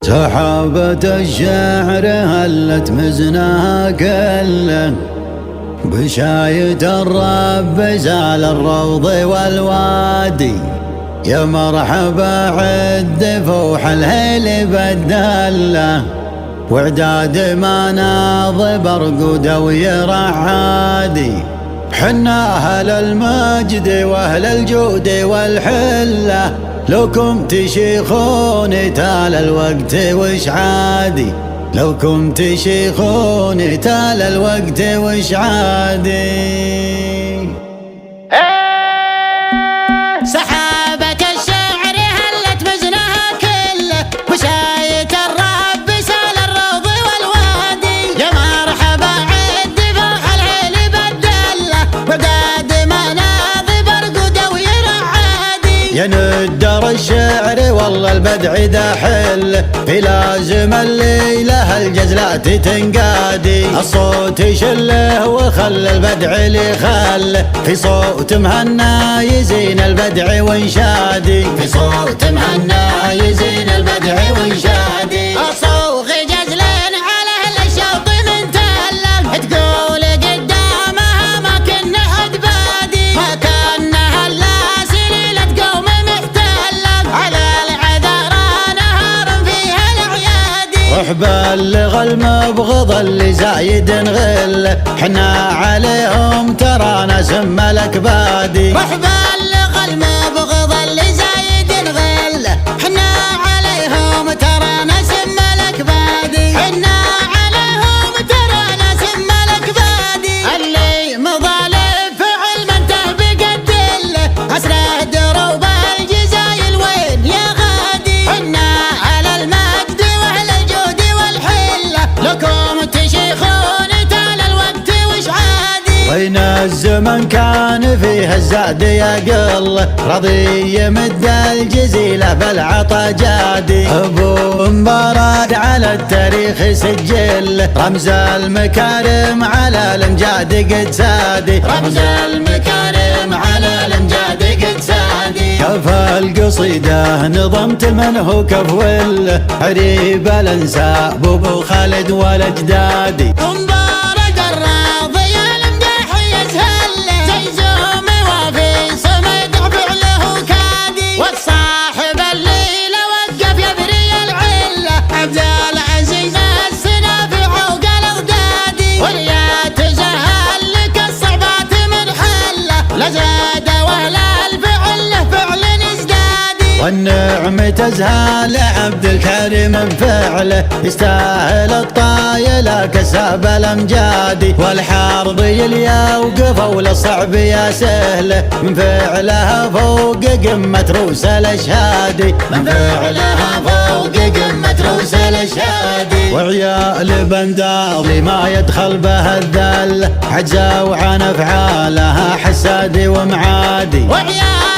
سحابة الشعر هلت مزناها كله، بشاية الرب زال الروض والوادي. يا مرحبا عد فوح الهيل بالدله، وعداد مناض برقود ويرعادي. حنا أهل المجد وأهل الجود والحلة، لوكم تشيخون تال الوقت وش عادي. لوكم تشيخون تال الوقت وش عادي. سحابة الشعر هلت مزنها كله، وشاية الرب سال الروض والوادي. يا مرحبا عد فرح الهيل بالدله، وعداد مناض برقود ويرعادي. يا ندر الشعر والله البدع دحل، في لازم الليلة الجزلات تنقادي. الصوت يشله وخل البدع لي خله، في صوت مهنا يزين البدع وانشادي. في صوت مهنا يزين البدع وانشادي. أصوغ جزلين على أهل الشوط من تله، تقول قدامها ما كنا حد بادي. ما كنا هلا سليلة قوم محتله، على العذارى نهار فيها الأعيادي. روح بلغ المبغض اللي زايد غله، حنا عليهم ترى ناس ملك بادي. روح بلغ المبغض اللي زايد غله، حنا عليهم ترى ناس ملك بادي. حنا عليهم ترى ناس ملك بادي. اللي مظالم فعل من تهبق الدله، اسره دروب الجزايل وين يا غادي. حنا على المجد واهل الجود والحله، لكم تشيخون تال الوقت وش عادي. وين الزمن كان فيه الزاد يقل، رضي يمد الجزيلة بالعطا جادي. ابو مبارد على التاريخ سجل، رمز المكارم على الامجاد قد سادي. رمز المكارم على الامجاد قد سادي. كف القصيدة نظمت منه كفول، عريب الانساب ابو خالد والاجدادي. مبارد الراضي المدح يسهله، زي زوم وفي صمد فعله كادي. والصاحب الليله وقف يبري العله، عبد العزيز السنافع وقال اغدادي. ويا تزهل لك الصعبات من حله، لزاد واهل الفعل له فعل ازدادي. والنعم تزهى لعبد الكريم بفعله، يستاهل الطايلة كساب الامجادي. والحارضي اللي يوقفوا للصعب يا سهله، من فعلها فوق قمة روس الاشهادي. من فعلها فوق قمة روس الاشهادي. وعيال بنداضي ما يدخل به الذل، عجزوا عن افعالها حسادي ومعادي. وعيال